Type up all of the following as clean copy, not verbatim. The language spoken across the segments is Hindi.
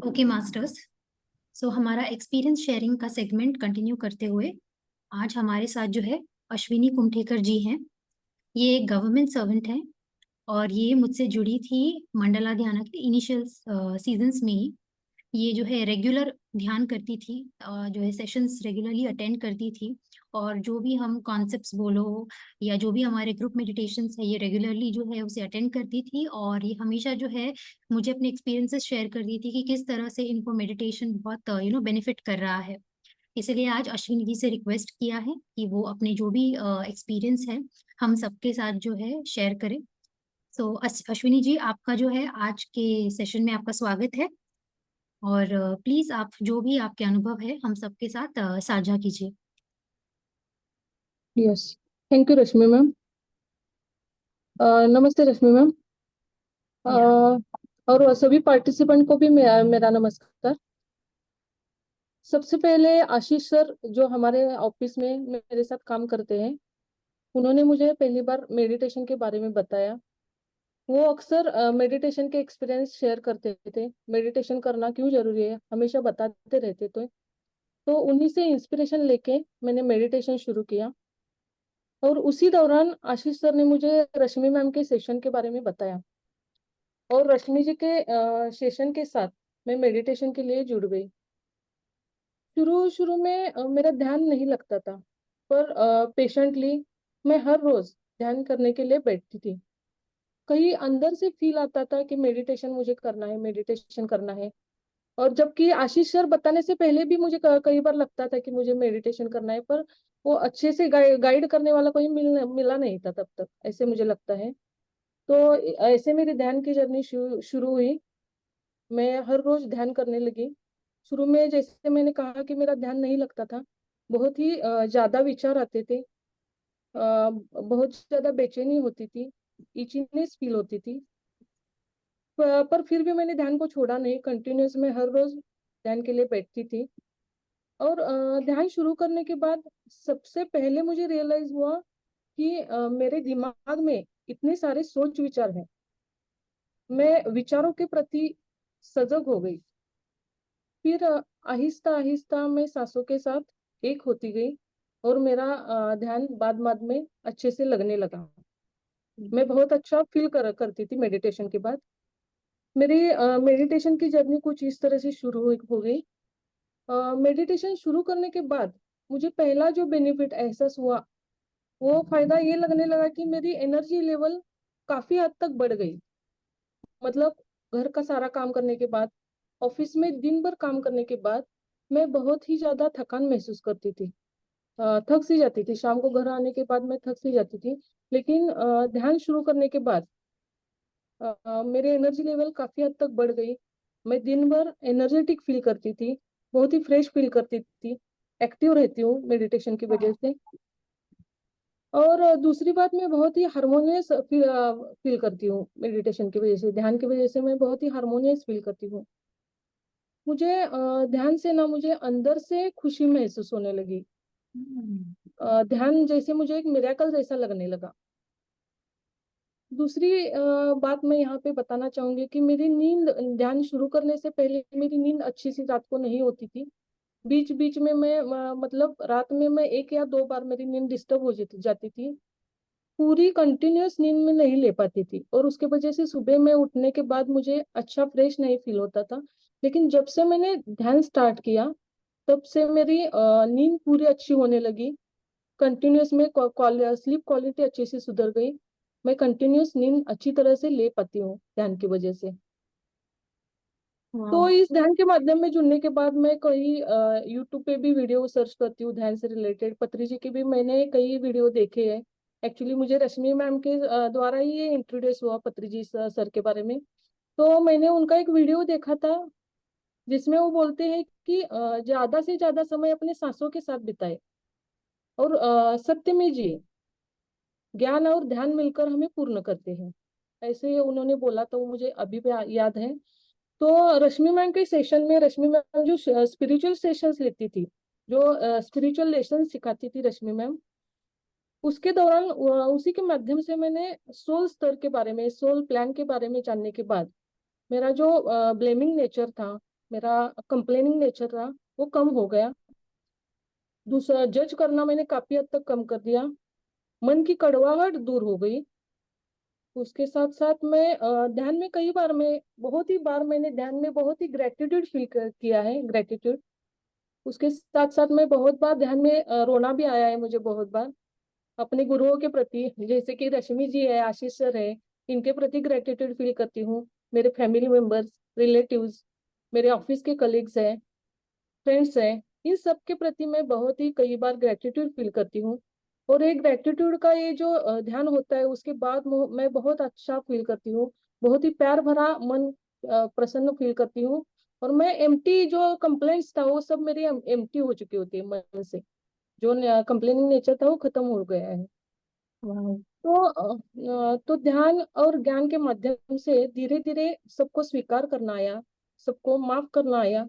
Okay masters. सो हमारा एक्सपीरियंस शेयरिंग का सेगमेंट कंटिन्यू करते हुए आज हमारे साथ जो है अश्विनी कुमठेकर जी हैं। ये एक गवर्नमेंट सर्वेंट हैं और ये मुझसे जुड़ी थी मंडला ध्यान के इनिशियल सीजन्स में ही। ये जो है रेगुलर ध्यान करती थी, जो है सेशंस रेगुलरली अटेंड करती थी, और जो भी हम कॉन्सेप्ट्स बोलो या जो भी हमारे ग्रुप मेडिटेशंस है ये रेगुलरली जो है उसे अटेंड करती थी। और ये हमेशा जो है मुझे अपने एक्सपीरियंसेस शेयर करती थी कि किस तरह से इनको मेडिटेशन बहुत बेनिफिट कर रहा है। इसलिए आज अश्विनी जी से रिक्वेस्ट किया है कि वो अपने जो भी एक्सपीरियंस है हम सबके साथ जो है शेयर करें। सो अश्विनी जी, आपका जो है आज के सेशन में आपका स्वागत है। और प्लीज आप जो भी आपके अनुभव है हम सबके साथ साझा कीजिए। Yes, thank you Rashmi ma'am. नमस्ते रश्मि मैम। या और सभी पार्टिसिपेंट को भी मेरा नमस्कार। सबसे पहले आशीष सर जो हमारे ऑफिस में मेरे साथ काम करते हैं, उन्होंने मुझे पहली बार मेडिटेशन के बारे में बताया। वो अक्सर मेडिटेशन के एक्सपीरियंस शेयर करते थे, मेडिटेशन करना क्यों जरूरी है हमेशा बताते रहते थे। तो उन्हीं से इंस्पिरेशन लेके मैंने मेडिटेशन शुरू किया। और उसी दौरान आशीष सर ने मुझे रश्मि मैम के सेशन के बारे में बताया, और रश्मि जी के सेशन के साथ मैं मेडिटेशन के लिए जुड़ गई। शुरू शुरू में मेरा ध्यान नहीं लगता था, पर पेशेंटली मैं हर रोज ध्यान करने के लिए बैठती थी। कहीं अंदर से फील आता था कि मेडिटेशन मुझे करना है, मेडिटेशन करना है। और जबकि आशीष सर बताने से पहले भी मुझे कई बार लगता था कि मुझे मेडिटेशन करना है, पर वो अच्छे से गाइड करने वाला कोई मिला नहीं था तब तक, ऐसे मुझे लगता है। तो ऐसे मेरी ध्यान की जर्नी शुरू हुई। मैं हर रोज ध्यान करने लगी। शुरू में जैसे मैंने कहा कि मेरा ध्यान नहीं लगता था, बहुत ही ज्यादा विचार आते थे, बहुत ज्यादा बेचैनी होती थी, इचीनेस फील होती थी। पर फिर भी मैंने ध्यान को छोड़ा नहीं, कंटिन्यूस में हर रोज ध्यान के लिए बैठती थी। और ध्यान शुरू करने के बाद सबसे पहले मुझे रियलाइज हुआ कि मेरे दिमाग में इतने सारे सोच विचार हैं। मैं विचारों के प्रति सजग हो गई। फिर आहिस्ता आहिस्ता मैं सांसों के साथ एक होती गई, और मेरा ध्यान बाद बाद में अच्छे से लगने लगा। मैं बहुत अच्छा फील करती थी मेडिटेशन के बाद। मेरी मेडिटेशन की जर्नी कुछ इस तरह से शुरू हो गई। मेडिटेशन शुरू करने के बाद मुझे पहला जो बेनिफिट एहसास हुआ, वो फायदा ये लगने लगा कि मेरी एनर्जी लेवल काफी हद तक बढ़ गई। मतलब घर का सारा काम करने के बाद, ऑफिस में दिन भर काम करने के बाद मैं बहुत ही ज्यादा थकान महसूस करती थी। थक सी जाती थी, शाम को घर आने के बाद मैं थक सी जाती थी। लेकिन ध्यान शुरू करने के बाद मेरी एनर्जी लेवल काफी हद तक बढ़ गई। मैं दिन भर एनर्जेटिक फील करती थी, बहुत ही फ्रेश फील करती थी, एक्टिव रहती हूँ मेडिटेशन की वजह से। और दूसरी बात, मैं बहुत ही हारमोनियस फील करती हूँ मेडिटेशन की वजह से, ध्यान की वजह से मैं बहुत ही हारमोनियस फील करती हूँ। मुझे ध्यान से ना मुझे अंदर से खुशी महसूस होने लगी। ध्यान जैसे मुझे एक मिरेकल जैसा लगने लगा। दूसरी बात मैं यहाँ पे बताना चाहूंगी कि मेरी नींद, ध्यान शुरू करने से पहले मेरी नींद अच्छी सी रात को नहीं होती थी। बीच बीच में मैं मतलब रात में मैं एक या दो बार मेरी नींद डिस्टर्ब हो जाती थी। पूरी कंटिन्यूअस नींद में नहीं ले पाती थी, और उसके वजह से सुबह में उठने के बाद मुझे अच्छा फ्रेश नहीं फील होता था। लेकिन जब से मैंने ध्यान स्टार्ट किया, तब से मेरी नींद पूरी अच्छी होने लगी। कंटिन्यूअस में स्लीप क्वालिटी अच्छे से सुधर गई। मैं कंटिन्यूअस नींद अच्छी तरह से ले पाती हूँ ध्यान की वजह से। तो इस ध्यान के माध्यम में जुड़ने के बाद मैं कई यूट्यूब पे भी वीडियो सर्च करती हूँ ध्यान से रिलेटेड। पत्री जी के भी मैंने कई वीडियो देखे हैं। एक्चुअली मुझे रश्मि मैम के द्वारा ही ये इंट्रोड्यूस हुआ पत्री जी सर के बारे में। तो मैंने उनका एक वीडियो देखा था, जिसमें वो बोलते हैं कि ज्यादा से ज्यादा समय अपने सांसों के साथ बिताए, और सत्य में जिए। ज्ञान और ध्यान मिलकर हमें पूर्ण करते हैं, ऐसे उन्होंने बोला, तो मुझे अभी भी याद है। तो रश्मि मैम के सेशन में रश्मि मैम जो स्पिरिचुअल सेशंस लेती थी, जो स्पिरिचुअल लेसन सिखाती थी रश्मि मैम, उसके दौरान उसी के माध्यम से मैंने सोल स्तर के बारे में, सोल प्लान के बारे में जानने के बाद मेरा जो ब्लेमिंग नेचर था, मेरा कंप्लेनिंग नेचर था वो कम हो गया। दूसरा, जज करना मैंने काफी हद तक कम कर दिया। मन की कड़वाहट दूर हो गई। उसके साथ साथ मैं ध्यान में कई बार मैं बहुत ही बार मैंने ध्यान में बहुत ही ग्रेटिट्यूड फील किया है, ग्रेटिट्यूड। उसके साथ साथ मैं बहुत बार ध्यान में रोना भी आया है मुझे बहुत बार, अपने गुरुओं के प्रति, जैसे कि रश्मि जी है, आशीष सर है, इनके प्रति ग्रेटिट्यूड फील करती हूँ। मेरे फैमिली मेंबर्स, रिलेटिव्स, मेरे ऑफिस के कलीग्स हैं, फ्रेंड्स हैं, इन सब के प्रति मैं बहुत ही कई बार ग्रेटिट्यूड फील करती हूँ। और एक ग्रेटिट्यूड का ये जो ध्यान होता है, उसके बाद मैं बहुत अच्छा फील करती हूँ। बहुत ही प्यार भरा मन, प्रसन्न फील करती हूँ। और मैं एम्प्टी जो कंप्लेंट्स था वो सब मेरी एम्प्टी हो चुकी होती है मन से। जो कंप्लेनिंग नेचर था वो खत्म हो गया है। वाह। तो ध्यान और ज्ञान के माध्यम से धीरे धीरे सबको स्वीकार करना आया, सबको माफ करना आया।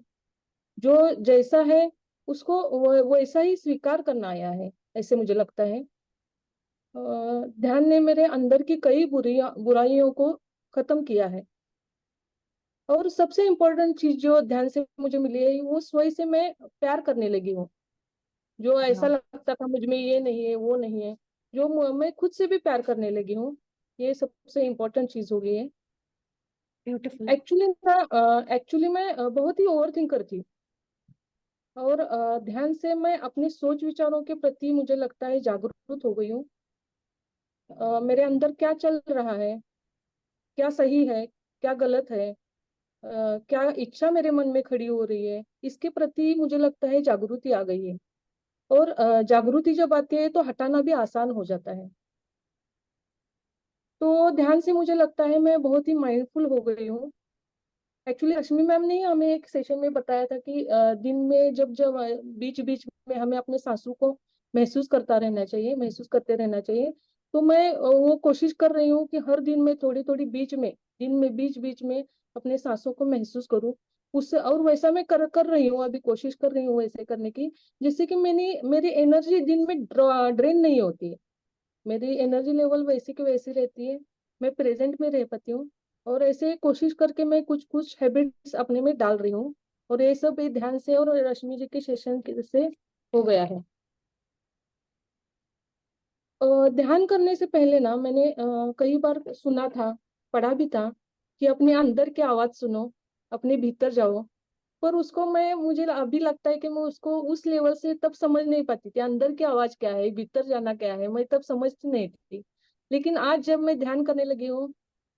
जो जैसा है उसको वैसा ही स्वीकार करना आया है, ऐसे मुझे लगता है। ध्यान ने मेरे अंदर की कई बुराइयों को खत्म किया है। और सबसे इम्पोर्टेंट चीज जो ध्यान से मुझे मिली है, वो स्वयं से मैं प्यार करने लगी हूँ। जो ऐसा लगता था मुझ में ये नहीं है वो नहीं है, जो मैं खुद से भी प्यार करने लगी हूँ। ये सबसे इम्पोर्टेंट चीज हो गई है। ब्यूटीफुल। एक्चुअली मैं बहुत ही ओवर थिंकर थी। और ध्यान से मैं अपने सोच विचारों के प्रति मुझे लगता है जागरूक हो गई हूँ। मेरे अंदर क्या चल रहा है, क्या सही है, क्या गलत है, क्या इच्छा मेरे मन में खड़ी हो रही है, इसके प्रति मुझे लगता है जागृति आ गई है। और जागृति जब आती है तो हटाना भी आसान हो जाता है। तो ध्यान से मुझे लगता है मैं बहुत ही माइंडफुल हो गई हूँ। एक्चुअली रश्मि मैम ने हमें एक सेशन में बताया था कि दिन में जब जब बीच बीच में हमें अपने सांसों को महसूस करता रहना चाहिए, महसूस करते रहना चाहिए। तो मैं वो कोशिश कर रही हूँ कि हर दिन में थोड़ी थोड़ी बीच में, दिन में बीच बीच में अपने सांसों को महसूस करूँ। उससे और वैसा मैं कर रही हूँ, अभी कोशिश कर रही हूँ वैसे करने की, जिससे कि मेरी एनर्जी दिन में ड्रेन नहीं होती। मेरी एनर्जी लेवल वैसी की वैसी रहती है। मैं प्रेजेंट में रह पाती हूँ। और ऐसे कोशिश करके मैं कुछ कुछ हैबिट्स अपने में डाल रही हूँ। और ये सब ये ध्यान से और रश्मि जी के सेशन से हो गया है। ध्यान करने से पहले ना मैंने कई बार सुना था, पढ़ा भी था कि अपने अंदर की आवाज सुनो, अपने भीतर जाओ। पर उसको मुझे अभी लगता है कि मैं उसको उस लेवल से तब समझ नहीं पाती थी, अंदर की आवाज क्या है, भीतर जाना क्या है, मैं तब समझती नहीं थी। लेकिन आज जब मैं ध्यान करने लगी हूँ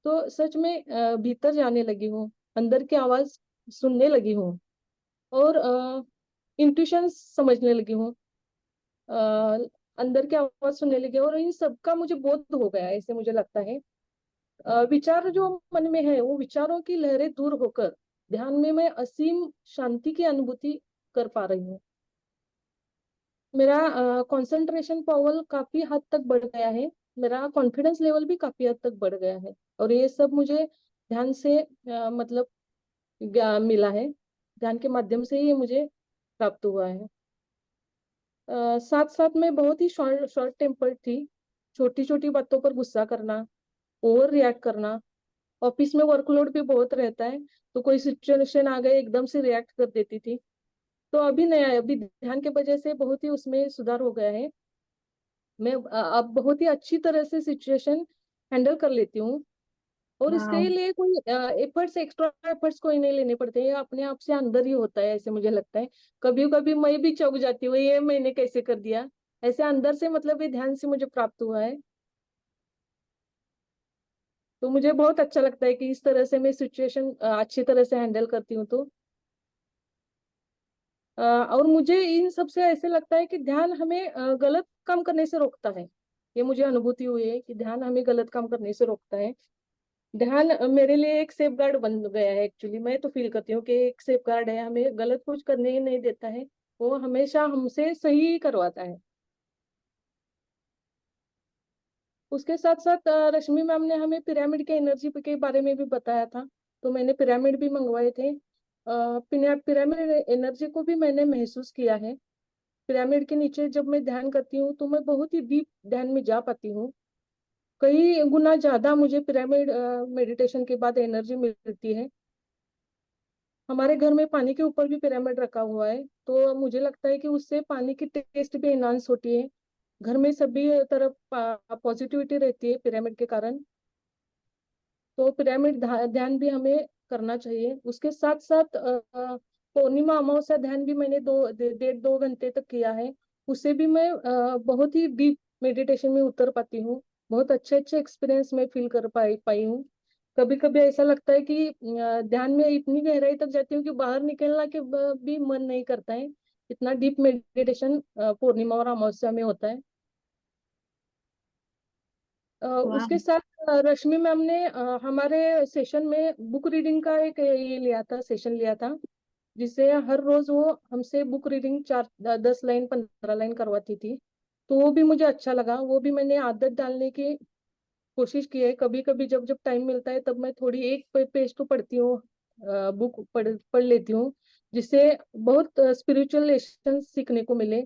तो सच में भीतर जाने लगी हूँ, अंदर की आवाज सुनने लगी हूँ। और इंट्यूशन समझने लगी हूँ। अ, अंदर की आवाज सुनने लगी हूँ और इन सब का मुझे बोध हो गया है, ऐसे मुझे लगता है। विचार जो मन में है वो विचारों की लहरें दूर होकर ध्यान में मैं असीम शांति की अनुभूति कर पा रही हूँ। मेरा कंसंट्रेशन पावर काफी हद तक बढ़ गया है। मेरा कॉन्फिडेंस लेवल भी काफी हद तक बढ़ गया है। और ये सब मुझे ध्यान से मतलब मिला है। ध्यान के माध्यम से ही ये मुझे प्राप्त हुआ है। साथ साथ मैं बहुत ही शॉर्ट शॉर्ट टेम्पर्ड थी। छोटी छोटी बातों पर गुस्सा करना, ओवर रिएक्ट करना। ऑफिस में वर्कलोड भी बहुत रहता है, तो कोई सिचुएशन आ गए एकदम से रिएक्ट कर देती थी। तो अभी नया है, अभी ध्यान के वजह से बहुत ही उसमें सुधार हो गया है। मैं अब बहुत ही अच्छी तरह से सिचुएशन हैंडल कर लेती हूँ। और इसके वाह। लिए कोई एफर्ट्स, एक्स्ट्रा एफर्ट्स कोई नहीं लेने पड़ते हैं, अपने आप से अंदर ही होता है, ऐसे मुझे लगता है। कभी कभी मैं भी चौंक जाती हूँ, ये मैंने कैसे कर दिया। ऐसे अंदर से मतलब ये ध्यान से मुझे प्राप्त हुआ है। तो मुझे बहुत अच्छा लगता है कि इस तरह से मैं सिचुएशन अच्छी तरह से हैंडल करती हूँ। तो और मुझे इन सबसे ऐसे लगता है कि ध्यान हमें गलत काम करने से रोकता है। ये मुझे अनुभूति हुई है कि ध्यान हमें गलत काम करने से रोकता है। ध्यान मेरे लिए एक सेफ गार्ड बन गया है। एक्चुअली मैं तो फील करती हूँ कि एक सेफ गार्ड है, हमें गलत कुछ करने ही नहीं देता है। वो हमेशा हमसे सही ही करवाता है। उसके साथ साथ रश्मि मैम ने हमें पिरामिड के एनर्जी के बारे में भी बताया था। तो मैंने पिरामिड भी मंगवाए थे। पिरामिड एनर्जी को भी मैंने महसूस किया है। पिरामिड के नीचे जब मैं ध्यान करती हूँ तो मैं बहुत ही डीप ध्यान में जा पाती हूँ। कई गुना ज्यादा मुझे पिरामिड मेडिटेशन के बाद एनर्जी मिलती है। हमारे घर में पानी के ऊपर भी पिरामिड रखा हुआ है, तो मुझे लगता है कि उससे पानी की टेस्ट भी एनहांस होती है। घर में सभी तरफ पॉजिटिविटी रहती है पिरामिड के कारण। तो पिरामिड ध्यान भी हमें करना चाहिए। उसके साथ साथ पूर्णिमा अमावस्या ध्यान भी मैंने 1.5 घंटे तक किया है। उससे भी मैं बहुत ही डीप मेडिटेशन में उतर पाती हूँ। बहुत अच्छे अच्छे एक्सपीरियंस मैं फील कर पाई पाई हूँ। कभी कभी ऐसा लगता है कि ध्यान में इतनी गहराई तक जाती हूँ कि बाहर निकलना के भी मन नहीं करता है। इतना डीप मेडिटेशन पूर्णिमा और अमावस्या में होता है। वाह। उसके साथ रश्मि मैम ने हमारे सेशन में बुक रीडिंग का एक ये लिया था, सेशन लिया था, जिसे हर रोज वो हमसे बुक रीडिंग 10 लाइन 15 लाइन करवाती थी। तो वो भी मुझे अच्छा लगा। वो भी मैंने आदत डालने की कोशिश की है। कभी कभी जब जब टाइम मिलता है तब मैं थोड़ी एक पेज तो पढ़ती हूँ, बुक पढ़ लेती हूँ, जिससे बहुत स्पिरिचुअल लेसन सीखने को मिले।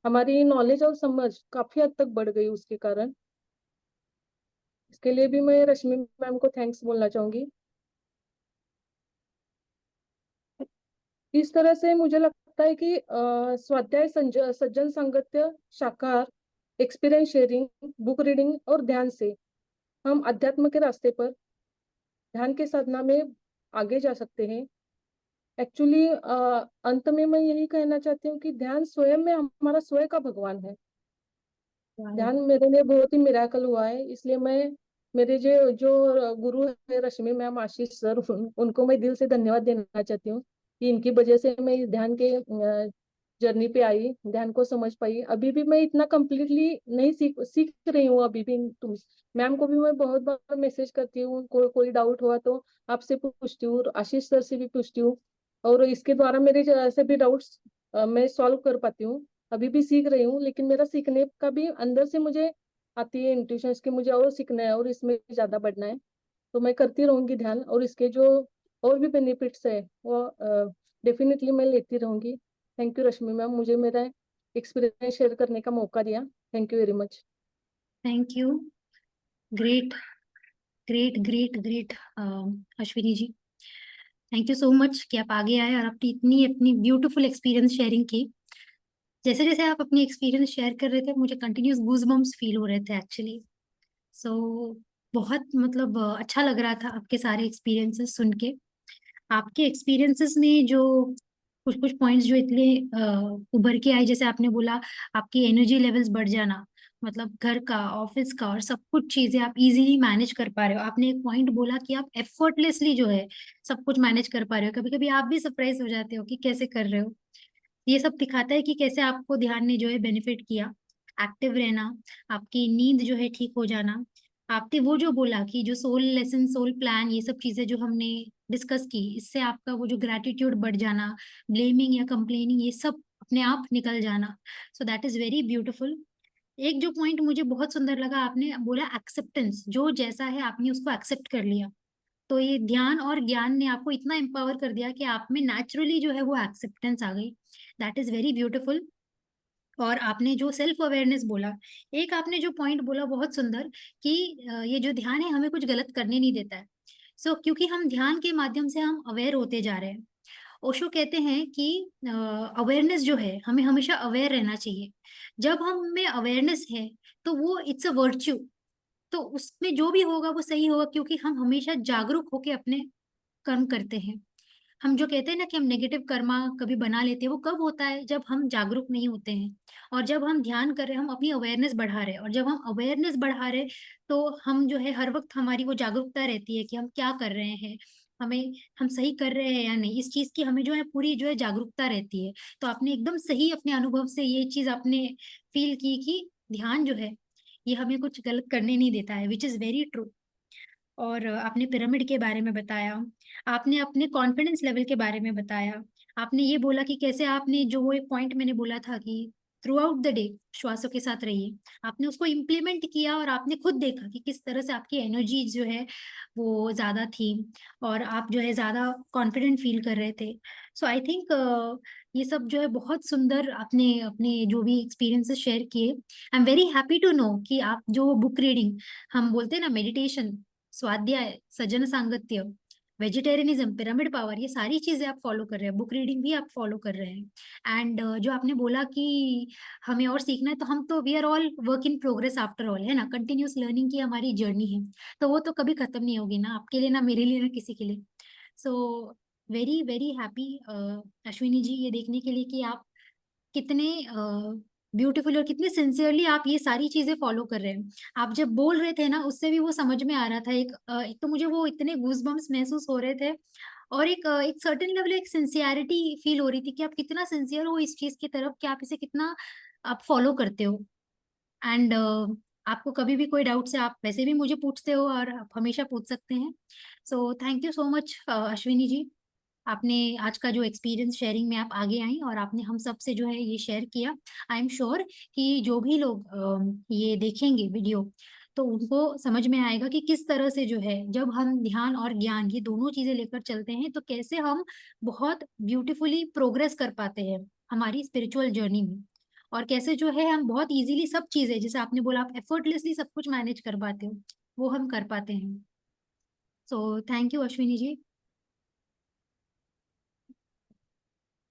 हमारी नॉलेज और समझ काफी हद तक बढ़ गई उसके कारण। इसके लिए भी मैं रश्मि मैम को थैंक्स बोलना चाहूंगी। इस तरह से मुझे लगता है कि स्वाध्याय सज्जन संगत्य, शाकाहार, एक्सपीरियंस शेयरिंग, बुक रीडिंग और ध्यान से हम अध्यात्म के रास्ते पर ध्यान के साधना में आगे जा सकते हैं। एक्चुअली अंत में मैं यही कहना चाहती हूँ कि ध्यान स्वयं में हमारा स्वयं का भगवान है। वाह। ध्यान मेरे लिए बहुत ही मिराकल हुआ है। इसलिए मैं, मेरे जो जो गुरु है रश्मि मैम, आशीष सर, उनको मैं दिल से धन्यवाद देना चाहती हूँ कि इनकी वजह से मैं इस ध्यान के जर्नी पे आई, ध्यान को समझ पाई। अभी भी मैं इतना कम्प्लीटली नहीं सीख सीख रही हूँ अभी भी। तुम मैम को भी मैं बहुत बार मैसेज करती हूँ, कोई डाउट हुआ तो आपसे पूछती हूँ, आशीष सर से भी पूछती हूँ, और इसके द्वारा मेरे सभी डाउट्स मैं सॉल्व कर पाती हूँ। अभी भी सीख रही हूँ, लेकिन मेरा सीखने का भी अंदर से मुझे आती है इंट्यूशन कि मुझे और सीखना है और इसमें ज्यादा बढ़ना है। तो मैं करती रहूंगी ध्यान, और इसके जो और भी बेनिफिट्स है वो डेफिनेटली मैं लेती रहूंगी। थैंक यू रश्मि मैम, मुझे मेरा एक्सपीरियंस शेयर करने का मौका दिया। Thank you very much. Thank you. Great, great, great, great. Ashwini ji, thank you so much कि आप आगे आए और आपने इतनी अपनी ब्यूटीफुल एक्सपीरियंस शेयरिंग की। जैसे जैसे आप अपनी एक्सपीरियंस शेयर कर रहे थे मुझे कंटिन्यूस गूज बम्स फील हो रहे थे एक्चुअली। सो बहुत मतलब अच्छा लग रहा था आपके सारे एक्सपीरियंसेस सुन के। आपके एक्सपीरियंसेस में जो कुछ कुछ पॉइंट्स जो इतने उभर के आए, जैसे आपने बोला आपकी एनर्जी लेवल्स बढ़ जाना, मतलब घर का, ऑफिस का और सब कुछ चीजें आप इजीली मैनेज कर पा रहे हो। आपने एक पॉइंट बोला कि आप एफर्टलेसली जो है सब कुछ मैनेज कर पा रहे हो। कभी कभी आप भी सरप्राइज हो जाते हो कि कैसे कर रहे हो। ये सब दिखाता है कि कैसे आपको ध्यान ने जो है बेनिफिट किया। एक्टिव रहना, आपकी नींद जो है ठीक हो जाना, आपने वो जो बोला कि जो सोल लेसन, सोल प्लान, ये सब चीजें जो हमने डिस्कस की, इससे आपका वो जो ग्रैटिट्यूड बढ़ जाना, ब्लेमिंग या कंप्लेनिंग, ये सब अपने आप निकल जाना। So that is very beautiful. एक जो पॉइंट मुझे बहुत सुंदर लगा, आपने बोला एक्सेप्टेंस, जो जैसा है आपने उसको एक्सेप्ट कर लिया। तो ये ध्यान और ज्ञान ने आपको इतना एम्पावर कर दिया कि आप में नेचुरली जो है वो एक्सेप्टेंस आ गई। That is very beautiful. और आपने जो सेल्फ अवेयरनेस बोला, एक आपने जो पॉइंट बोला बहुत सुंदर, कि ये जो ध्यान है हमें कुछ गलत करने नहीं देता है। क्योंकि हम ध्यान के माध्यम से हम अवेयर होते जा रहे हैं। ओशो कहते हैं कि अवेयरनेस जो है, हमें हमेशा अवेयर रहना चाहिए। जब हम में अवेयरनेस है तो वो इट्स अ वर्च्यू। तो उसमें जो भी होगा वो सही होगा, क्योंकि हम हमेशा जागरूक होकर अपने कर्म करते हैं। हम जो कहते हैं ना कि हम नेगेटिव कर्मा कभी बना लेते हैं, वो कब होता है जब हम जागरूक नहीं होते हैं। और जब हम ध्यान कर रहे हैं हम अपनी अवेयरनेस बढ़ा रहे हैं, और जब हम अवेयरनेस बढ़ा रहे हैं तो हम जो है हर वक्त हमारी वो जागरूकता रहती है कि हम क्या कर रहे हैं, हमें, हम सही कर रहे हैं या नहीं, इस चीज की हमें जो है पूरी जो है जागरूकता रहती है। तो आपने एकदम सही अपने अनुभव से ये चीज आपने फील की कि ध्यान जो है ये हमें कुछ गलत करने नहीं देता है, विच इज वेरी ट्रू। और आपने पिरामिड के बारे में बताया, आपने अपने कॉन्फिडेंस लेवल के बारे में बताया। आपने ये बोला कि कैसे आपने जो वो एक पॉइंट मैंने बोला था कि थ्रू आउट द डे श्वासों के साथ रहिए, आपने उसको इम्प्लीमेंट किया और आपने खुद देखा कि किस तरह से आपकी एनर्जी जो है वो ज्यादा थी और आप जो है ज्यादा कॉन्फिडेंट फील कर रहे थे। सो आई थिंक ये सब जो है बहुत सुंदर आपने अपने जो भी एक्सपीरियंसेस शेयर किए। I am very happy to know कि आप जो बुक रीडिंग, हम बोलते हैं ना मेडिटेशन, स्वाध्याय, सज्जन सांगत्य, वेजिटेरियनिज्म, पिरामिड पावर, ये सारी चीजें आप फॉलो कर रहे हैं, बुक रीडिंग भी आप फॉलो कर रहे हैं। एंड जो आपने बोला कि हमें और सीखना है, तो हम तो we are all work in progress after all, है ना, कंटिन्यूस लर्निंग की हमारी जर्नी है, तो वो तो कभी खत्म नहीं होगी ना, आपके लिए ना, मेरे लिए ना, किसी के लिए। So very very happy Ashwini ji, ये देखने के लिए कि आप कितने ब्यूटीफुल और कितने सिंसियरली आप ये सारी चीजें फॉलो कर रहे हैं। आप जब बोल रहे थे ना, उससे भी वो समझ में आ रहा था, एक तो मुझे वो इतने गूजबम्स महसूस हो रहे थे, और एक सर्टेन लेवल, एक सिंसियरिटी फील हो रही थी कि आप कितना सिंसियर हो इस चीज की तरफ, कि आप इसे कितना आप फॉलो करते हो। एंड आपको कभी भी कोई डाउट है, आप वैसे भी मुझे पूछते हो, और आप हमेशा पूछ सकते हैं। So thank you so much Ashwini ji, आपने आज का जो एक्सपीरियंस शेयरिंग में आप आगे आई, और आपने हम सब से जो है ये शेयर किया। आई एम श्योर कि जो भी लोग ये देखेंगे वीडियो, तो उनको समझ में आएगा कि किस तरह से जो है, जब हम ध्यान और ज्ञान ये दोनों चीजें लेकर चलते हैं, तो कैसे हम बहुत ब्यूटीफुली प्रोग्रेस कर पाते हैं हमारी स्पिरिचुअल जर्नी में, और कैसे जो है हम बहुत इजीली सब चीजें, जैसे आपने बोला, आप एफर्टलेसली सब कुछ मैनेज कर पाते हो, वो हम कर पाते हैं। So thank you Ashwini ji.